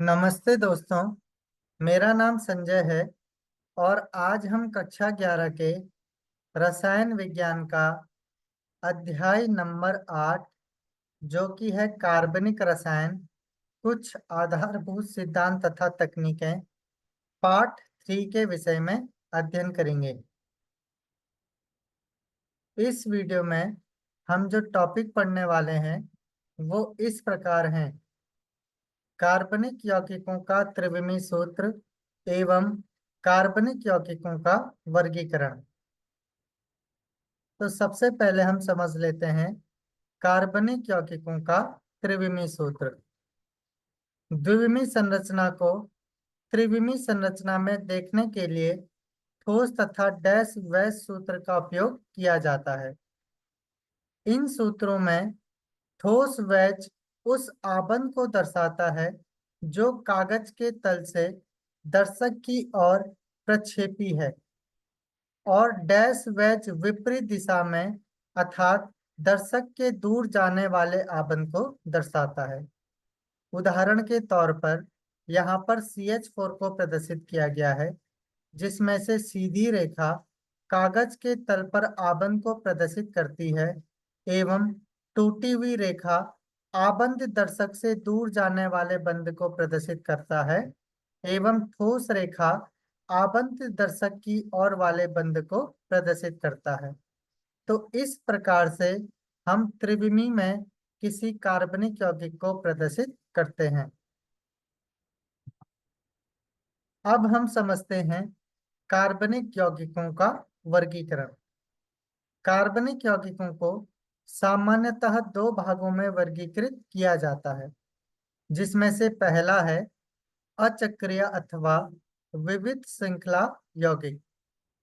नमस्ते दोस्तों। मेरा नाम संजय है और आज हम कक्षा 11 के रसायन विज्ञान का अध्याय नंबर 8 जो कि है कार्बनिक रसायन, कुछ आधारभूत सिद्धांत तथा तकनीकें, पार्ट 3 के विषय में अध्ययन करेंगे। इस वीडियो में हम जो टॉपिक पढ़ने वाले हैं वो इस प्रकार हैं: कार्बनिक यौगिकों का त्रिविमीय सूत्र एवं कार्बनिक यौगिकों का वर्गीकरण। तो सबसे पहले हम समझ लेते हैं कार्बनिक यौगिकों का त्रिविमीय सूत्र। द्विविमीय संरचना को त्रिविमीय संरचना में देखने के लिए ठोस तथा डैश वैश सूत्र का उपयोग किया जाता है। इन सूत्रों में ठोस वैज उस आबंध को दर्शाता है जो कागज के तल से दर्शक की ओर प्रक्षेपी है, और डैश वैज विपरीत दिशा में अर्थात दर्शक के दूर जाने वाले आबंध को दर्शाता है। उदाहरण के तौर पर यहाँ पर CH4 को प्रदर्शित किया गया है, जिसमें से सीधी रेखा कागज के तल पर आबंध को प्रदर्शित करती है एवं टूटी हुई रेखा आबंध दर्शक से दूर जाने वाले बंध को प्रदर्शित करता है एवं ठोस रेखा आबंध दर्शक की ओर वाले बंध को प्रदर्शित करता है। तो इस प्रकार से हम त्रिविमीय में किसी कार्बनिक यौगिक को प्रदर्शित करते हैं। अब हम समझते हैं कार्बनिक यौगिकों का वर्गीकरण। कार्बनिक यौगिकों को सामान्यतः दो भागों में वर्गीकृत किया जाता है, जिसमें से पहला है अचक्रीय अथवा विविध श्रृंखला यौगिक,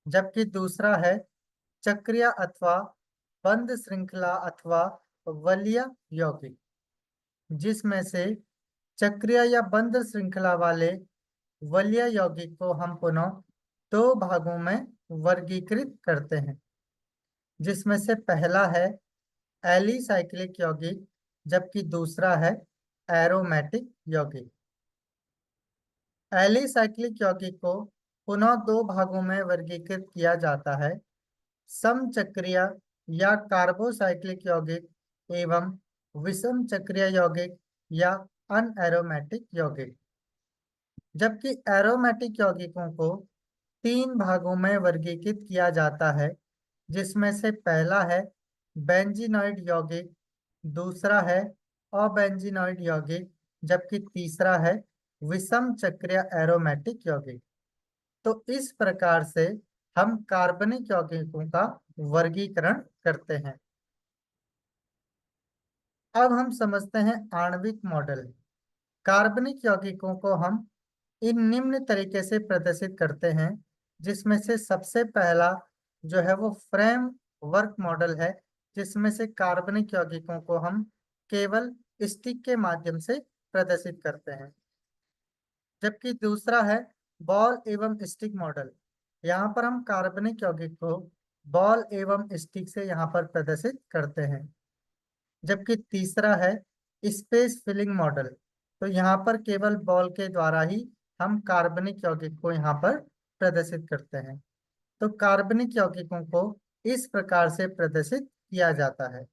जबकि दूसरा है चक्रीय अथवा बंद श्रृंखला अथवा वलीय यौगिक, जिसमें से चक्रीय या बंद श्रृंखला वाले वलीय यौगिक को हम पुनः दो भागों में वर्गीकृत करते हैं, जिसमें से पहला है एलिसाइक्लिक यौगिक जबकि दूसरा है एरोमेटिक यौगिक। एलिसाइक्लिक यौगिक को पुनः दो भागों में वर्गीकृत किया जाता है: समचक्रीय या कार्बोसाइक्लिक यौगिक एवं विषम चक्रीय यौगिक या अनएरोमेटिक यौगिक। जबकि एरोमेटिक यौगिकों को तीन भागों में वर्गीकृत किया जाता है, जिसमें से पहला है बेंजीनॉइड यौगिक, दूसरा है अबेंजीनॉइड यौगिक, जबकि तीसरा है विषम चक्रीय एरोमेटिक यौगिक। तो इस प्रकार से हम कार्बनिक यौगिकों का वर्गीकरण करते हैं। अब हम समझते हैं आणविक मॉडल। कार्बनिक यौगिकों को हम इन निम्न तरीके से प्रदर्शित करते हैं, जिसमें से सबसे पहला जो है वो फ्रेम वर्क मॉडल है, जिसमें से कार्बनिक यौगिकों को हम केवल स्टिक के माध्यम से प्रदर्शित करते हैं। जबकि दूसरा है बॉल एवं स्टिक मॉडल। यहाँ पर हम कार्बनिक यौगिक को बॉल एवं स्टिक से यहाँ पर प्रदर्शित करते हैं। जबकि तीसरा है स्पेस फिलिंग मॉडल। तो यहाँ पर केवल बॉल के द्वारा ही हम कार्बनिक यौगिक को यहाँ पर प्रदर्शित करते हैं। तो कार्बनिक यौगिकों को इस प्रकार से प्रदर्शित किया जाता है।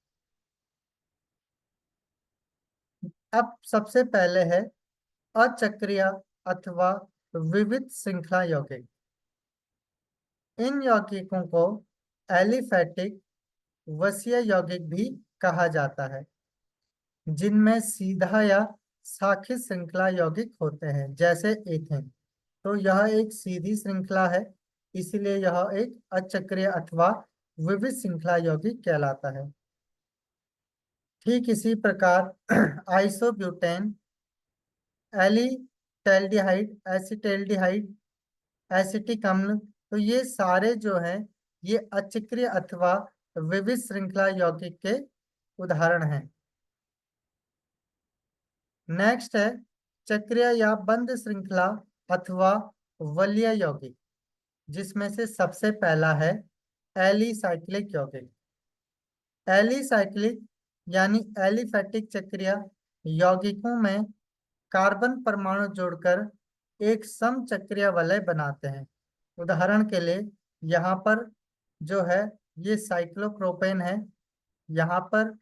अब सबसे पहले है अचक्रीय अथवा विविध श्रृंखला यौगिक। इन यौगिकों को एलिफैटिक वसीय यौगिक भी कहा जाता है, जिनमें सीधा या शाखित श्रृंखला यौगिक होते हैं, जैसे एथेन। तो यह एक सीधी श्रृंखला है, इसलिए यह एक अचक्रीय अथवा विविध श्रृंखला यौगिक कहलाता है। ठीक इसी प्रकार आइसोब्यूटेन, एलिटैल्डिहाइड, एसिटैल्डिहाइड, एसिटिक अम्ल, तो ये सारे जो हैं ये अचक्रीय अथवा विविध श्रृंखला यौगिक के उदाहरण हैं। नेक्स्ट है चक्रीय या बंद श्रृंखला अथवा वलीय यौगिक, जिसमें से सबसे पहला है एलिसाइक्लिक यौगिक। एलिसाइक्लिक यानी एलिफैटिक चक्रीय यौगिकों में कार्बन परमाणु जोड़कर एक समचक्रीय वलय बनाते हैं। उदाहरण के लिए यहाँ पर जो है ये साइक्लोप्रोपेन है, यहाँ पर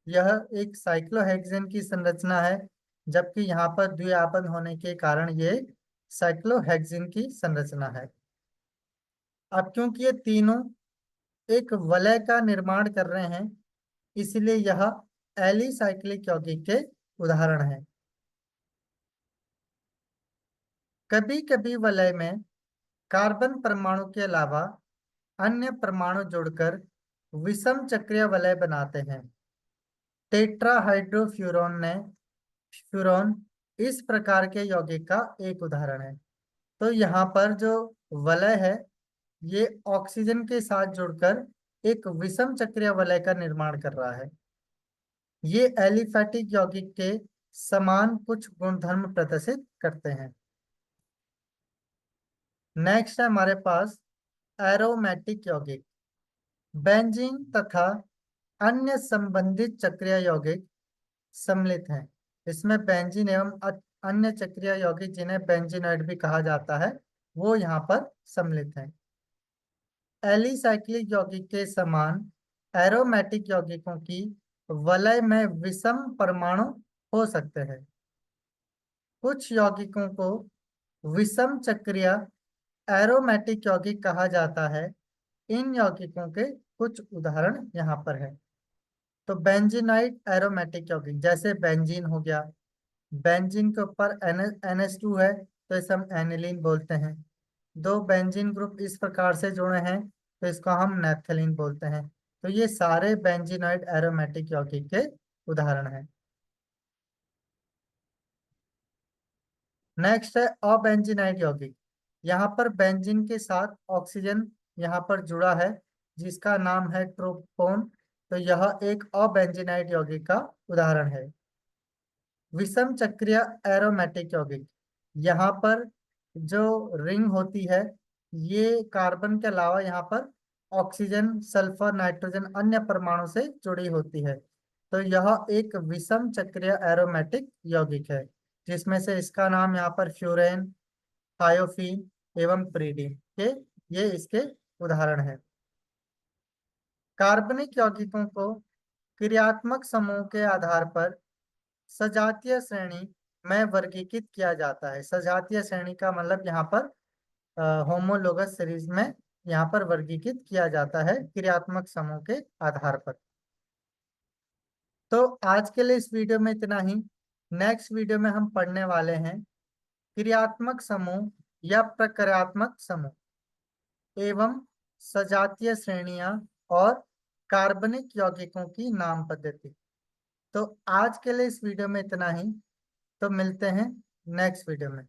यह एक साइक्लोहेक्सेन की संरचना है, जबकि यहाँ पर द्विआपन होने के कारण ये साइक्लोहेक्सेन की संरचना है। अब क्योंकि ये तीनों एक वलय का निर्माण कर रहे हैं, इसलिए यह एलिसाइक्लिक यौगिक के उदाहरण हैं। कभी कभी वलय में कार्बन परमाणु के अलावा अन्य परमाणु जोड़कर विषम चक्रीय वलय बनाते हैं। टेट्राहाइड्रोफ्यूरॉन ने फ्यूरॉन इस प्रकार के यौगिक का एक उदाहरण है। तो यहाँ पर जो वलय है ये ऑक्सीजन के साथ जुड़कर एक विषम चक्रीय वलय का निर्माण कर रहा है। ये एलिफैटिक यौगिक के समान कुछ गुणधर्म प्रदर्शित करते हैं। नेक्स्ट है हमारे पास एरोमेटिक यौगिक। बेंजीन तथा अन्य संबंधित चक्रीय यौगिक सम्मिलित हैं। इसमें बेंजीन एवं अन्य चक्रीय यौगिक जिन्हें बेंजीनॉइड भी कहा जाता है वो यहाँ पर सम्मिलित हैं। एलिसाइक्लिक यौगिक के समान एरोमेटिक यौगिकों की वलय में विषम परमाणु हो सकते हैं। कुछ यौगिकों को विषम चक्रीय एरोमेटिक यौगिक कहा जाता है। इन यौगिकों के कुछ उदाहरण यहाँ पर है। तो बेंजीनाइट एरोमेटिक यौगिक जैसे बेंजीन हो गया, बेंजीन के ऊपर NH2 है तो इसे हम एनिलीन बोलते हैं। दो बेंजीन ग्रुप इस प्रकार से जुड़े हैं तो इसको हम नेप्थलीन बोलते हैं। तो ये सारे बेंजीनॉइड एरोमेटिक यौगिक के उदाहरण हैं। नेक्स्ट है अबेंजीनाइड यौगिक। यहाँ पर बेंजीन के साथ ऑक्सीजन यहाँ पर जुड़ा है जिसका नाम है ट्रोपोन। तो यह एक अबेंजीनाइड यौगिक का उदाहरण है। विषम चक्रीय एरोमेटिक यौगिक, यहाँ पर जो रिंग होती है ये कार्बन के अलावा यहाँ पर ऑक्सीजन, सल्फर, नाइट्रोजन अन्य परमाणु से जुड़ी होती है। तो यह एक विषम चक्रीय एरोमेटिक यौगिक है जिसमें से इसका नाम यहाँ पर फ्यूरेन, थायोफीन एवं प्रीडीन के ये इसके उदाहरण है। कार्बनिक यौगिकों को क्रियात्मक समूह के आधार पर सजातीय श्रेणी में वर्गीकृत किया जाता है। सजातीय श्रेणी का मतलब यहाँ पर होमोलोगस सीरीज में यहाँ पर वर्गीकृत किया जाता है क्रियात्मक समूह के आधार पर। तो आज के लिए इस वीडियो में इतना ही। नेक्स्ट वीडियो में हम पढ़ने वाले हैं क्रियात्मक समूह या प्रक्रियात्मक समूह एवं सजातीय श्रेणियां और कार्बनिक यौगिकों की नाम पद्धति। तो आज के लिए इस वीडियो में इतना ही। तो मिलते हैं नेक्स्ट वीडियो में।